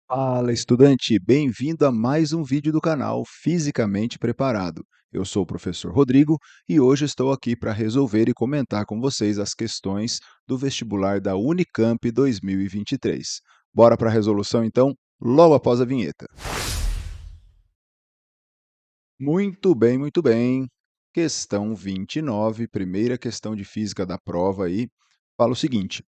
Fala, estudante! Bem-vindo a mais um vídeo do canal Fisicamente Preparado. Eu sou o professor Rodrigo e hoje estou aqui para resolver e comentar com vocês as questões do vestibular da Unicamp 2023. Bora para a resolução, então, logo após a vinheta. Muito bem, muito bem. Questão 29, primeira questão de física da prova aí, fala o seguinte: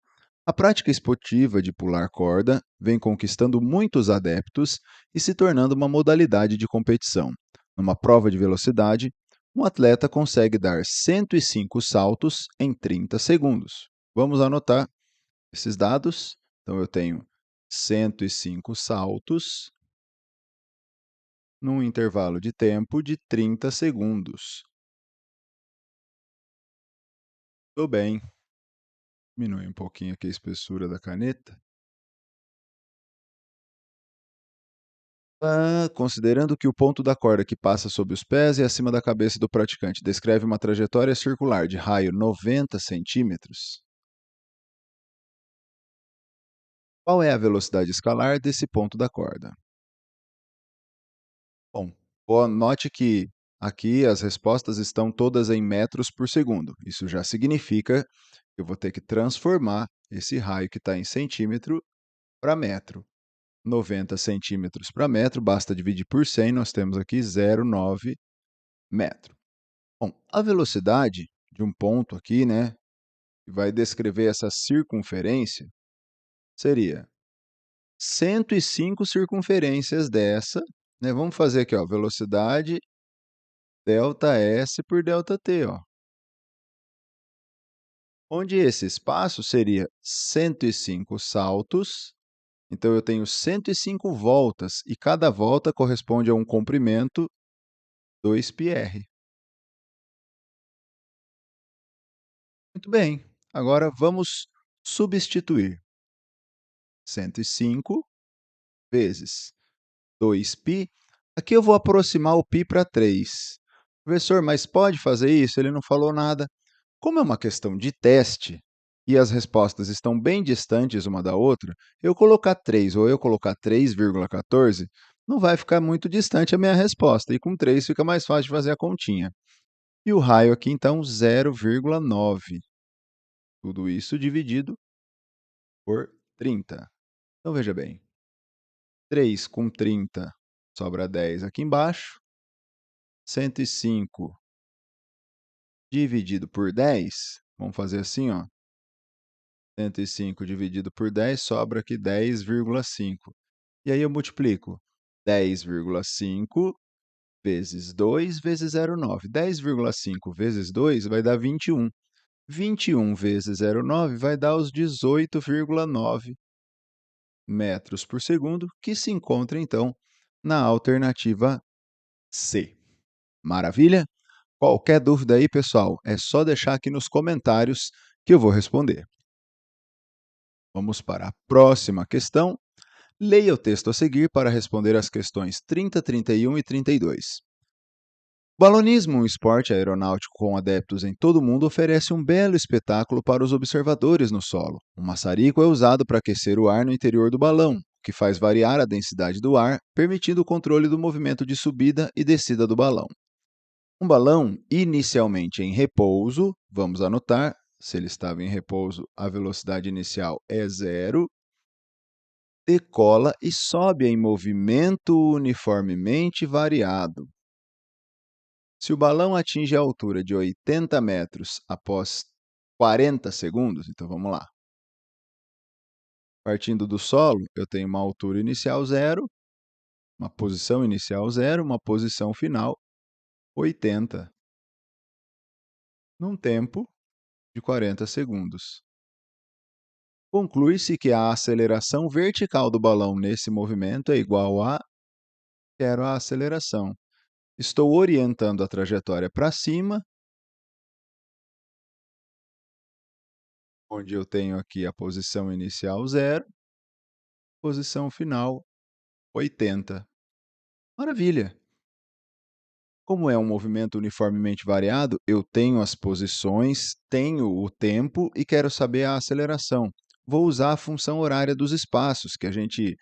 a prática esportiva de pular corda vem conquistando muitos adeptos e se tornando uma modalidade de competição. Numa prova de velocidade, um atleta consegue dar 105 saltos em 30 segundos. Vamos anotar esses dados. Então, eu tenho 105 saltos num intervalo de tempo de 30 segundos. Tudo bem. Diminui um pouquinho aqui a espessura da caneta. Considerando que o ponto da corda que passa sob os pés é acima da cabeça do praticante, descreve uma trajetória circular de raio 90 centímetros. Qual é a velocidade escalar desse ponto da corda? Bom, note que aqui as respostas estão todas em metros por segundo. Isso já significa que eu vou ter que transformar esse raio que está em centímetro para metro. 90 centímetros para metro, basta dividir por 100, nós temos aqui 0,9 metro. Bom, a velocidade de um ponto aqui, né, que vai descrever essa circunferência, seria 105 circunferências dessa, né? Vamos fazer aqui, ó, velocidade ΔS por ΔT, ó. Onde esse espaço seria 105 saltos, então eu tenho 105 voltas, e cada volta corresponde a um comprimento 2πr. Muito bem, agora vamos substituir 105 vezes 2π. Aqui eu vou aproximar o π para 3. Professor, mas pode fazer isso? Ele não falou nada. Como é uma questão de teste e as respostas estão bem distantes uma da outra, eu colocar 3 ou eu colocar 3,14, não vai ficar muito distante a minha resposta. E com 3 fica mais fácil de fazer a continha. E o raio aqui, então, 0,9. Tudo isso dividido por 30. Então, veja bem, 3 com 30 sobra 10 aqui embaixo. 105 dividido por 10, vamos fazer assim, ó. 105 dividido por 10 sobra aqui 10,5. E aí eu multiplico 10,5 vezes 2 vezes 0,9. 10,5 vezes 2 vai dar 21. 21 vezes 0,9 vai dar os 18,9 metros por segundo, que se encontra, então, na alternativa C. Maravilha? Qualquer dúvida aí, pessoal, é só deixar aqui nos comentários que eu vou responder. Vamos para a próxima questão. Leia o texto a seguir para responder as questões 30, 31 e 32. O balonismo, um esporte aeronáutico com adeptos em todo o mundo, oferece um belo espetáculo para os observadores no solo. Um maçarico é usado para aquecer o ar no interior do balão, o que faz variar a densidade do ar, permitindo o controle do movimento de subida e descida do balão. Um balão inicialmente em repouso, vamos anotar, se ele estava em repouso, a velocidade inicial é 0, decola e sobe em movimento uniformemente variado. Se o balão atinge a altura de 80 metros após 40 segundos, então vamos lá. Partindo do solo, eu tenho uma altura inicial 0, uma posição inicial 0, uma posição final 80, num tempo de 40 segundos. Conclui-se que a aceleração vertical do balão nesse movimento é igual a quero a aceleração. Estou orientando a trajetória para cima, onde eu tenho aqui a posição inicial 0, posição final 80. Maravilha! Como é um movimento uniformemente variado, eu tenho as posições, tenho o tempo e quero saber a aceleração. Vou usar a função horária dos espaços, que a gente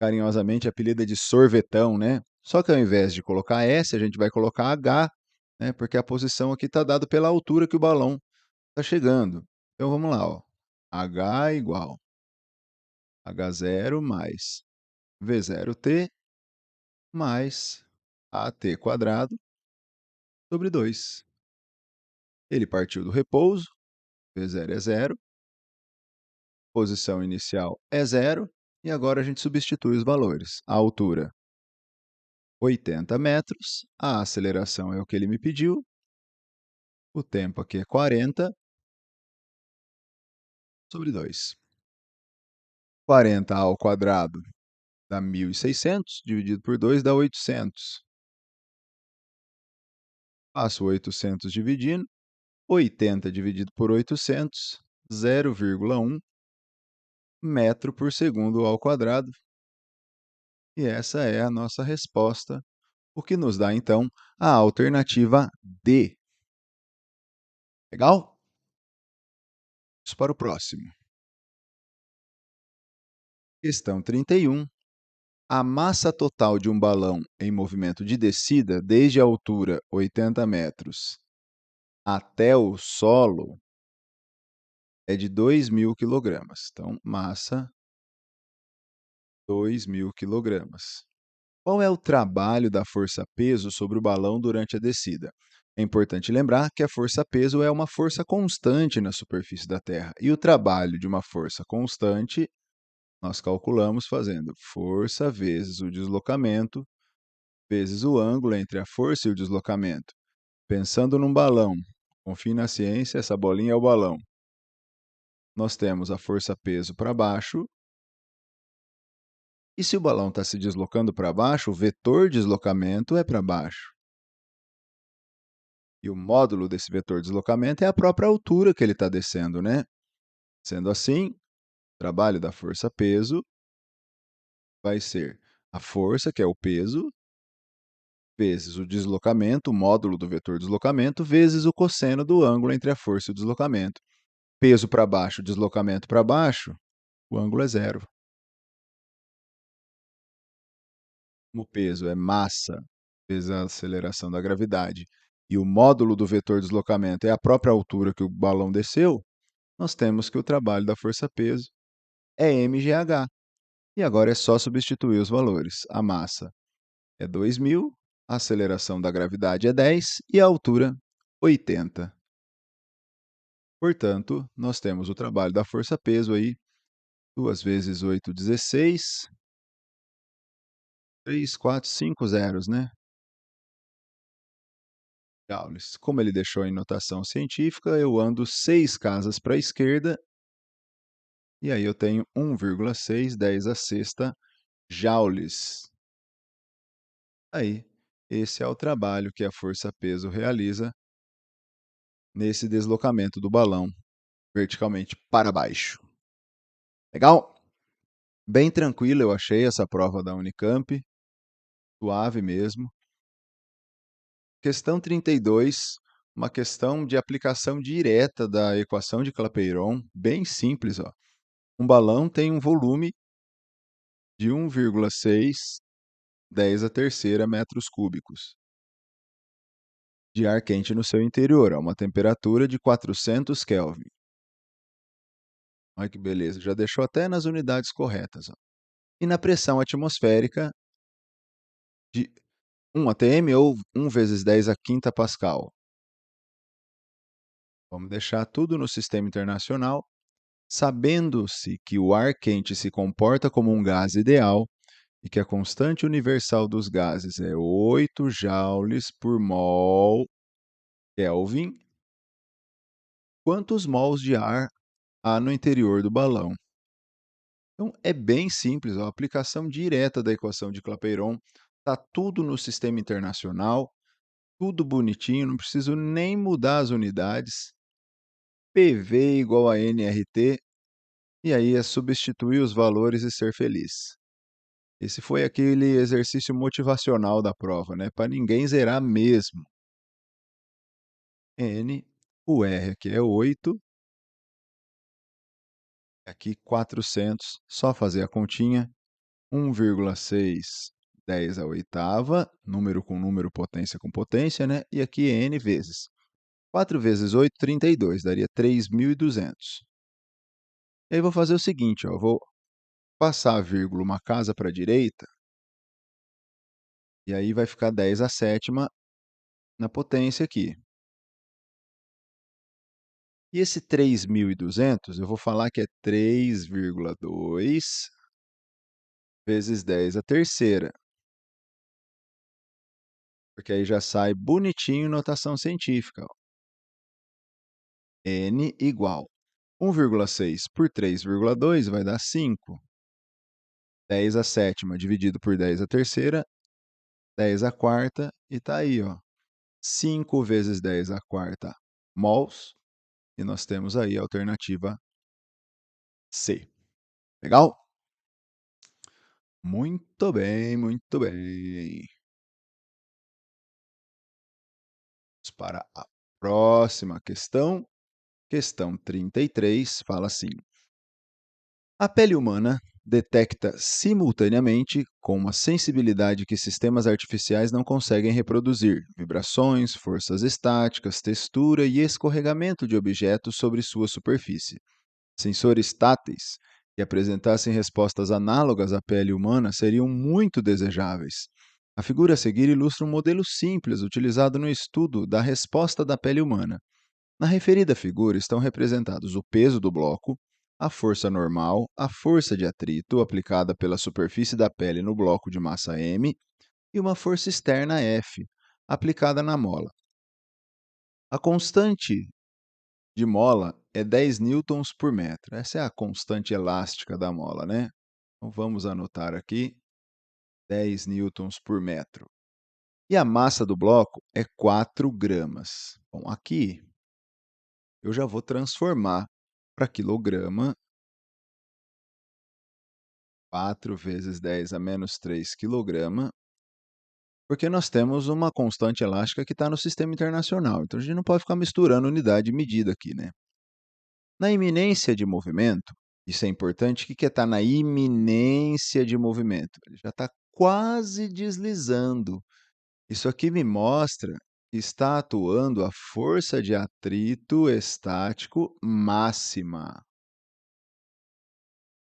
carinhosamente apelida de sorvetão, né. Só que ao invés de colocar S, a gente vai colocar H, né, porque a posição aqui está dado pela altura que o balão está chegando. Então vamos lá, ó, H igual H0 mais V0t mais AT quadrado sobre 2. Ele partiu do repouso, V0 é zero, posição inicial é zero, e agora a gente substitui os valores. A altura, 80 metros, a aceleração é o que ele me pediu, o tempo aqui é 40 sobre 2. 40 ao quadrado dá 1.600, dividido por 2 dá 800. Faço 800 dividindo, 80 dividido por 800, 0,1 metro por segundo ao quadrado. E essa é a nossa resposta, o que nos dá, então, a alternativa D. Legal? Vamos para o próximo. Questão 31. A massa total de um balão em movimento de descida desde a altura 80 metros até o solo é de 2.000 quilogramas. Então, massa, 2.000 quilogramas. Qual é o trabalho da força-peso sobre o balão durante a descida? É importante lembrar que a força-peso é uma força constante na superfície da Terra. E o trabalho de uma força constante nós calculamos fazendo força vezes o deslocamento vezes o ângulo entre a força e o deslocamento. Pensando num balão, confie na ciência, essa bolinha é o balão. Nós temos a força-peso para baixo. E se o balão está se deslocando para baixo, o vetor deslocamento é para baixo. E o módulo desse vetor deslocamento é a própria altura que ele está descendo, né? Sendo assim, o trabalho da força-peso vai ser a força, que é o peso, vezes o deslocamento, o módulo do vetor deslocamento, vezes o cosseno do ângulo entre a força e o deslocamento. Peso para baixo, deslocamento para baixo, o ângulo é zero. Como o peso é massa vezes a aceleração da gravidade e o módulo do vetor deslocamento é a própria altura que o balão desceu, nós temos que o trabalho da força-peso é mgh. E agora é só substituir os valores. A massa é 2.000, a aceleração da gravidade é 10 e a altura 80. Portanto, nós temos o trabalho da força-peso aí, 2 vezes 8, 16, 3, 4, 5 zeros, né? Joules. Como ele deixou em notação científica, eu ando 6 casas para a esquerda, e aí eu tenho 1,6, 10 a sexta joules. Aí, esse é o trabalho que a força-peso realiza nesse deslocamento do balão verticalmente para baixo. Legal? Bem tranquilo, eu achei essa prova da Unicamp, suave mesmo. Questão 32, uma questão de aplicação direta da equação de Clapeyron, bem simples, ó. Um balão tem um volume de 1,6 10 a terceira metros cúbicos de ar quente no seu interior, a uma temperatura de 400 Kelvin. Olha que beleza, já deixou até nas unidades corretas, ó. E na pressão atmosférica de 1 atm ou 1 vezes 10 a quinta pascal. Vamos deixar tudo no sistema internacional, sabendo-se que o ar quente se comporta como um gás ideal e que a constante universal dos gases é 8 joules por mol Kelvin. Quantos mols de ar há no interior do balão? Então, é bem simples, a aplicação direta da equação de Clapeyron. Está tudo no sistema internacional, tudo bonitinho, não preciso nem mudar as unidades. PV igual a nRT, e aí é substituir os valores e ser feliz. Esse foi aquele exercício motivacional da prova, né? Para ninguém zerar mesmo. N, o R aqui é 8, aqui 400, só fazer a continha, 1,6, 10 à oitava, número com número, potência com potência, né? E aqui é n vezes. 4 vezes 8, 32, daria 3.200. E aí vou fazer o seguinte, ó, vou passar a vírgula uma casa para a direita, e aí vai ficar 10 à sétima na potência aqui. E esse 3.200, eu vou falar que é 3,2 vezes 10 à terceira, porque aí já sai bonitinho notação científica, ó. N igual 1,6 por 3,2 vai dar 5. 10 à sétima dividido por 10 à terceira, 10 à quarta, e tá aí, ó. 5 vezes 10 à quarta mols, e nós temos aí a alternativa C. Legal? Muito bem, muito bem. Vamos para a próxima questão. Questão 33 fala assim: a pele humana detecta simultaneamente, com uma sensibilidade que sistemas artificiais não conseguem reproduzir, vibrações, forças estáticas, textura e escorregamento de objetos sobre sua superfície. Sensores táteis que apresentassem respostas análogas à pele humana seriam muito desejáveis. A figura a seguir ilustra um modelo simples utilizado no estudo da resposta da pele humana. Na referida figura estão representados o peso do bloco, a força normal, a força de atrito aplicada pela superfície da pele no bloco de massa M e uma força externa F, aplicada na mola. A constante de mola é 10 newtons por metro. Essa é a constante elástica da mola, né? Então vamos anotar aqui 10 newtons por metro. E a massa do bloco é 4 gramas. Bom, aqui eu já vou transformar para quilograma. 4 vezes 10 a menos 3 quilograma, porque nós temos uma constante elástica que está no sistema internacional. Então a gente não pode ficar misturando unidade e medida aqui, né? Na iminência de movimento, isso é importante, o que é estar na iminência de movimento? Ele já está quase deslizando. Isso aqui me mostra que está atuando a força de atrito estático máxima.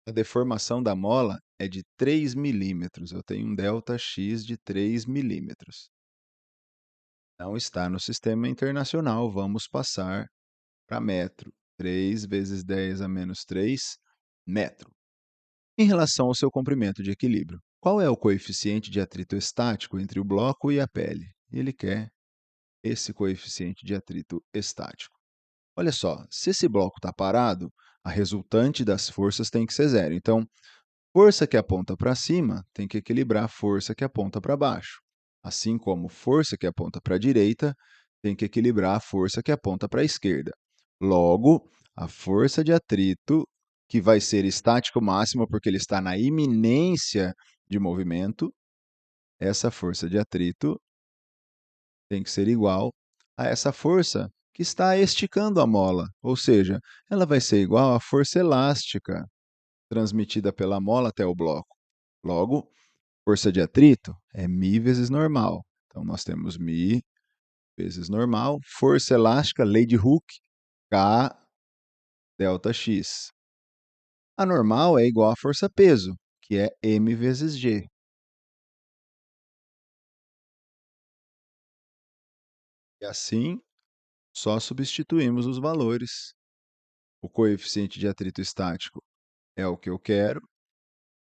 A deformação da mola é de 3 milímetros. Eu tenho um ΔX de 3 milímetros. Não está no sistema internacional. Vamos passar para metro. 3 vezes 10 a menos 3, metro. Em relação ao seu comprimento de equilíbrio, qual é o coeficiente de atrito estático entre o bloco e a pele? Ele quer esse coeficiente de atrito estático. Olha só, se esse bloco está parado, a resultante das forças tem que ser zero. Então, força que aponta para cima tem que equilibrar a força que aponta para baixo. Assim como força que aponta para a direita tem que equilibrar a força que aponta para a esquerda. Logo, a força de atrito, que vai ser estático máximo porque ele está na iminência de movimento, essa força de atrito tem que ser igual a essa força que está esticando a mola, ou seja, ela vai ser igual à força elástica transmitida pela mola até o bloco. Logo, força de atrito é μ vezes normal. Então, nós temos μ vezes normal. Força elástica, lei de Hooke, K ΔX. A normal é igual à força-peso, que é m vezes g. E assim, só substituímos os valores. O coeficiente de atrito estático é o que eu quero.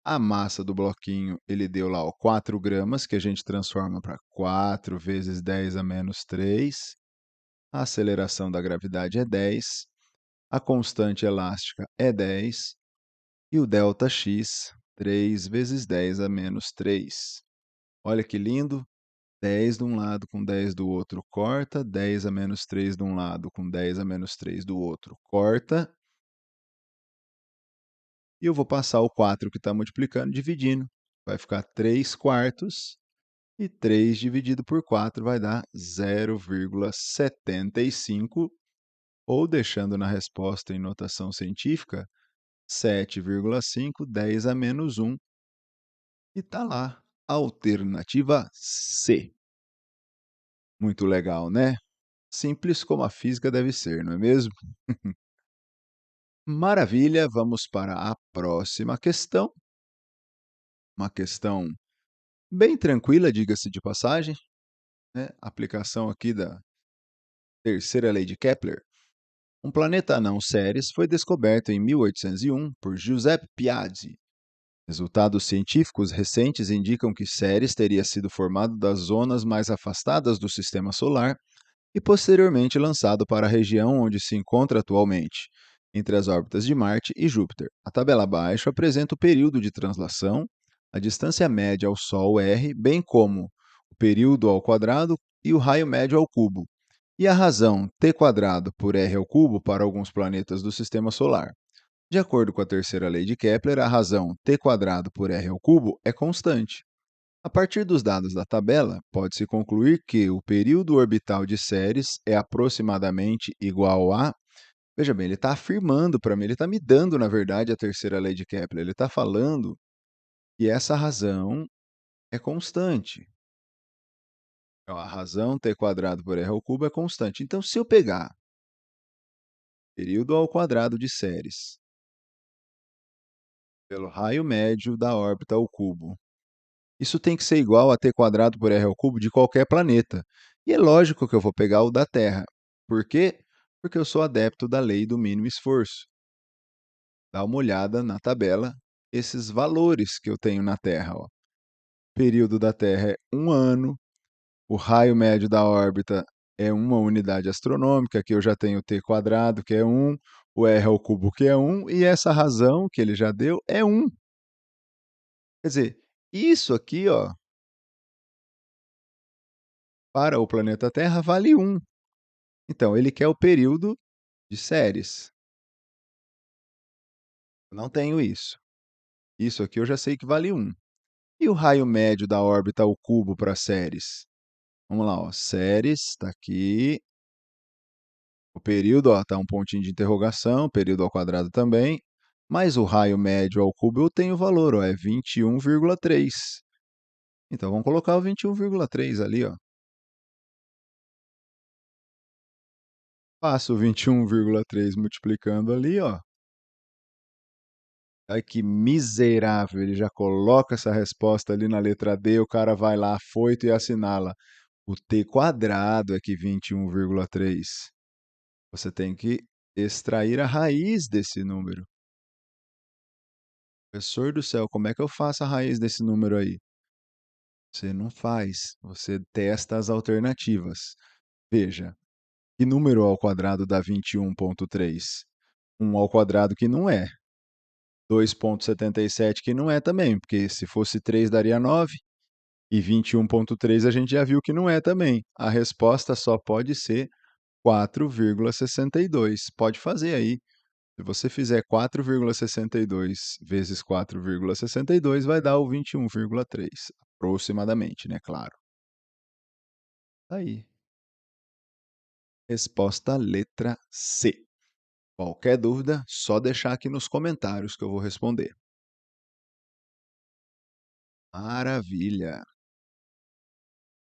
A massa do bloquinho, ele deu lá, ó, 4 gramas, que a gente transforma para 4 vezes 10 a menos 3. A aceleração da gravidade é 10. A constante elástica é 10. E o ΔX, 3 vezes 10 a menos 3. Olha que lindo. 10 de um lado com 10 do outro, corta. 10 a menos 3 de um lado com 10 a menos 3 do outro, corta. E eu vou passar o 4 que está multiplicando, dividindo. Vai ficar 3 quartos. E 3 dividido por 4 vai dar 0,75, ou deixando na resposta em notação científica, 7,5, 10 a menos 1. E tá lá, alternativa C. Muito legal, né? Simples como a física deve ser, não é mesmo? Maravilha, vamos para a próxima questão. Uma questão bem tranquila, diga-se de passagem, né? Aplicação aqui da terceira lei de Kepler. Um planeta anão Ceres foi descoberto em 1801 por Giuseppe Piazzi. Resultados científicos recentes indicam que Ceres teria sido formado das zonas mais afastadas do sistema solar e posteriormente lançado para a região onde se encontra atualmente, entre as órbitas de Marte e Júpiter. A tabela abaixo apresenta o período de translação, a distância média ao Sol r, bem como o período ao quadrado e o raio médio ao cubo, e a razão t quadrado por r ao cubo para alguns planetas do sistema solar. De acordo com a terceira lei de Kepler, a razão t quadrado por r ao cubo é constante. A partir dos dados da tabela, pode-se concluir que o período orbital de Ceres é aproximadamente igual a. Veja bem, ele está afirmando para mim, ele está me dando, na verdade, a terceira lei de Kepler. Ele está falando que essa razão é constante. Então, a razão t quadrado por r ao cubo é constante. Então, se eu pegar período ao quadrado de Ceres pelo raio médio da órbita ao cubo, isso tem que ser igual a t quadrado por r ao cubo de qualquer planeta. E é lógico que eu vou pegar o da Terra. Por quê? Porque eu sou adepto da lei do mínimo esforço. Dá uma olhada na tabela, esses valores que eu tenho na Terra. Ó. O período da Terra é 1 ano, o raio médio da órbita é uma unidade astronômica, que eu já tenho t quadrado, que é 1, o r ao cubo, que é 1, e essa razão que ele já deu é 1. Quer dizer, isso aqui, ó, para o planeta Terra vale 1. Então, ele quer o período de Ceres. Eu não tenho isso. Isso aqui eu já sei que vale 1. E o raio médio da órbita ao cubo para Ceres? Vamos lá, ó. Ceres está aqui. O período está um pontinho de interrogação, período ao quadrado também. Mas o raio médio ao cubo eu tenho o valor, ó, é 21,3. Então, vamos colocar o 21,3 ali, ó. Passo o 21,3 multiplicando ali, ó. Ai, que miserável, ele já coloca essa resposta ali na letra D, o cara vai lá afoito e assinala. O t quadrado é que 21,3. Você tem que extrair a raiz desse número. Professor do céu, como é que eu faço a raiz desse número aí? Você não faz, você testa as alternativas. Veja, que número ao quadrado dá 21,3? 1 ao quadrado que não é. 2,77 que não é também, porque se fosse 3 daria 9. E 21,3 a gente já viu que não é também. A resposta só pode ser 4,62. Pode fazer aí. Se você fizer 4,62 vezes 4,62, vai dar o 21,3. Aproximadamente, né? Claro. Tá aí. Resposta letra C. Qualquer dúvida, só deixar aqui nos comentários que eu vou responder. Maravilha!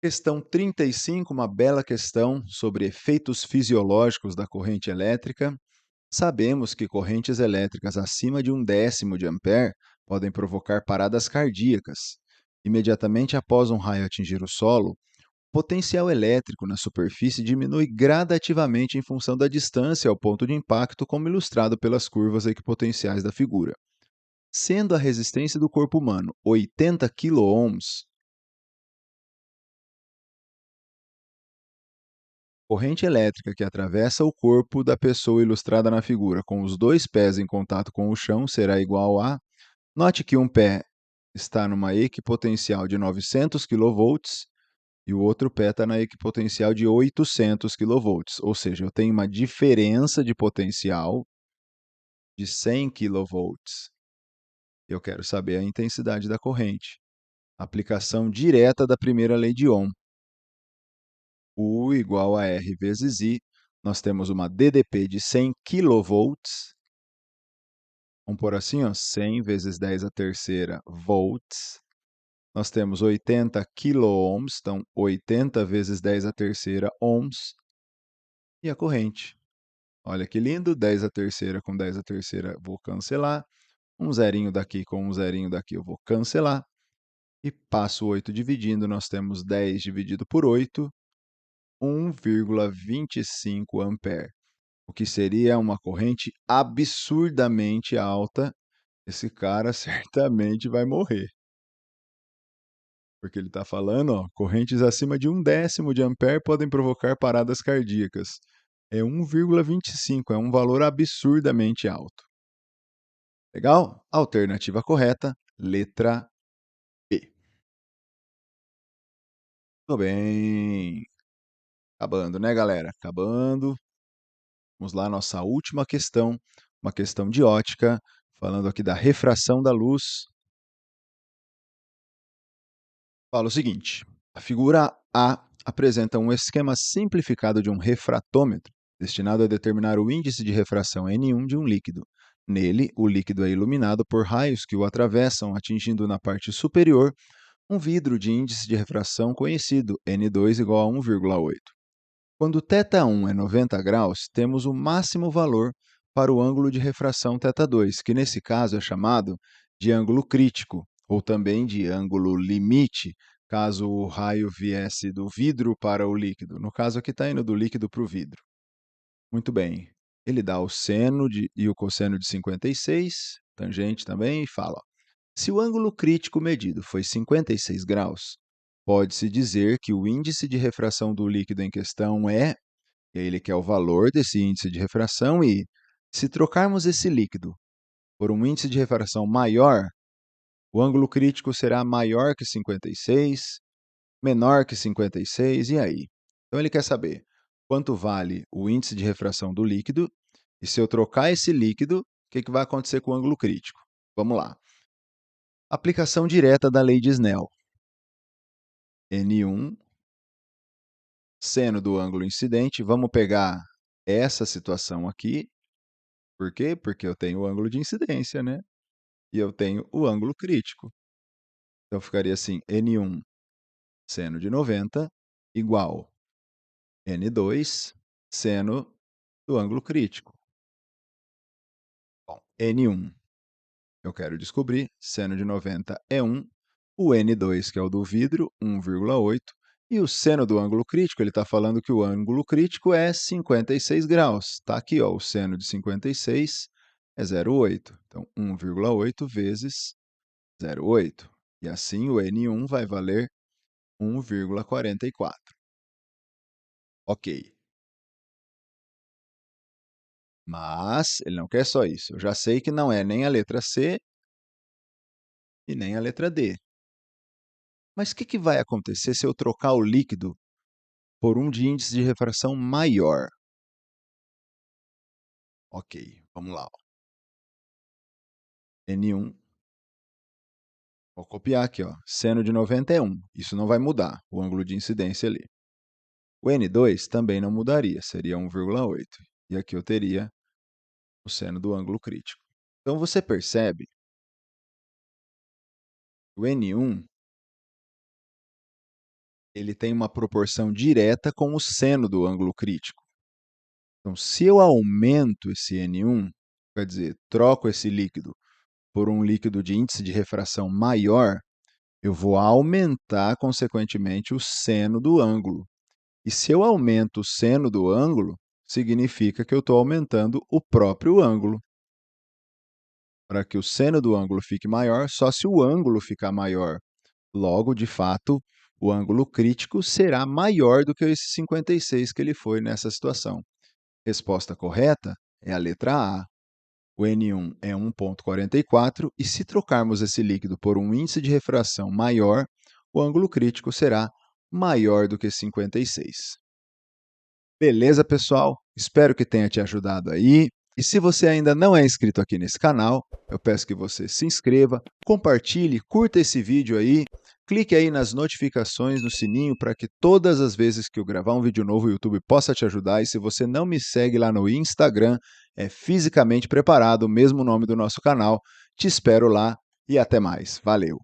Questão 35, uma bela questão sobre efeitos fisiológicos da corrente elétrica. Sabemos que correntes elétricas acima de 1/10 de ampere podem provocar paradas cardíacas. Imediatamente após um raio atingir o solo, o potencial elétrico na superfície diminui gradativamente em função da distância ao ponto de impacto, como ilustrado pelas curvas equipotenciais da figura. Sendo a resistência do corpo humano 80 kΩ, corrente elétrica que atravessa o corpo da pessoa ilustrada na figura com os dois pés em contato com o chão será igual a. Note que um pé está numa equipotencial de 900 kV e o outro pé está na equipotencial de 800 kV, ou seja, eu tenho uma diferença de potencial de 100 kV. Eu quero saber a intensidade da corrente. Aplicação direta da primeira lei de Ohm. U igual a R vezes I. Nós temos uma DDP de 100 kV. Vamos por assim, ó, 100 vezes 10 a terceira volts. nós temos 80 quiloohms, então 80 vezes 10 à terceira ohms, e a corrente. Olha que lindo, 10 à terceira com 10 à terceira vou cancelar, um zerinho daqui com um zerinho daqui eu vou cancelar, e passo 8 dividindo, nós temos 10 dividido por 8, 1,25 ampere, o que seria uma corrente absurdamente alta. Esse cara certamente vai morrer. Porque ele está falando, ó, correntes acima de 1/10 de ampere podem provocar paradas cardíacas. É 1,25, é um valor absurdamente alto. Legal? Alternativa correta, letra B. Tudo bem. Acabando, né, galera? Acabando. Vamos lá, nossa última questão, uma questão de ótica, falando aqui da refração da luz. Fala o seguinte: a figura A apresenta um esquema simplificado de um refratômetro, destinado a determinar o índice de refração N1 de um líquido. Nele, o líquido é iluminado por raios que o atravessam, atingindo na parte superior um vidro de índice de refração conhecido, N2 igual a 1,8. Quando θ1 é 90 graus, temos o máximo valor para o ângulo de refração θ2, que nesse caso é chamado de ângulo crítico, ou também de ângulo limite, caso o raio viesse do vidro para o líquido. No caso aqui está indo do líquido para o vidro. Muito bem. Ele dá o seno e o cosseno de 56, tangente também, e fala: ó, se o ângulo crítico medido foi 56 graus, pode-se dizer que o índice de refração do líquido em questão é, e aí ele quer o valor desse índice de refração, e se trocarmos esse líquido por um índice de refração maior, o ângulo crítico será maior que 56, menor que 56, e aí? Então ele quer saber quanto vale o índice de refração do líquido, e se eu trocar esse líquido, o que vai acontecer com o ângulo crítico? Vamos lá. Aplicação direta da lei de Snell. N1, seno do ângulo incidente. Vamos pegar essa situação aqui. Por quê? Porque eu tenho o ângulo de incidência, né? E eu tenho o ângulo crítico. Então ficaria assim, N1 seno de 90 igual N2 seno do ângulo crítico. Bom, N1 eu quero descobrir, seno de 90 é 1, o N2, que é o do vidro, 1,8, e o seno do ângulo crítico, ele está falando que o ângulo crítico é 56 graus. Está aqui, ó, o seno de 56 é 0,8. Então, 1,8 vezes 0,8. E assim o N1 vai valer 1,44. Ok. Mas ele não quer só isso. Eu já sei que não é nem a letra C e nem a letra D. Mas o que vai acontecer se eu trocar o líquido por um de índice de refração maior? Ok, vamos lá. Ó. N1, vou copiar aqui, ó. Seno de 90 é 1. Isso não vai mudar, o ângulo de incidência ali. O N2 também não mudaria, seria 1,8. E aqui eu teria o seno do ângulo crítico. Então você percebe que o N1 ele tem uma proporção direta com o seno do ângulo crítico. Então, se eu aumento esse N1, quer dizer, troco esse líquido por um líquido de índice de refração maior, eu vou aumentar, consequentemente, o seno do ângulo. E se eu aumento o seno do ângulo, significa que eu estou aumentando o próprio ângulo. Para que o seno do ângulo fique maior, só se o ângulo ficar maior. Logo, de fato, o ângulo crítico será maior do que esse 56 que ele foi nessa situação. Resposta correta é a letra A. O N1 é 1,44 e se trocarmos esse líquido por um índice de refração maior, o ângulo crítico será maior do que 56. Beleza, pessoal? Espero que tenha te ajudado aí. E se você ainda não é inscrito aqui nesse canal, eu peço que você se inscreva, compartilhe, curta esse vídeo aí, clique aí nas notificações, no sininho, para que todas as vezes que eu gravar um vídeo novo, o YouTube possa te ajudar. E se você não me segue lá no Instagram, é Fisicamente Preparado, o mesmo nome do nosso canal. Te espero lá e até mais. Valeu!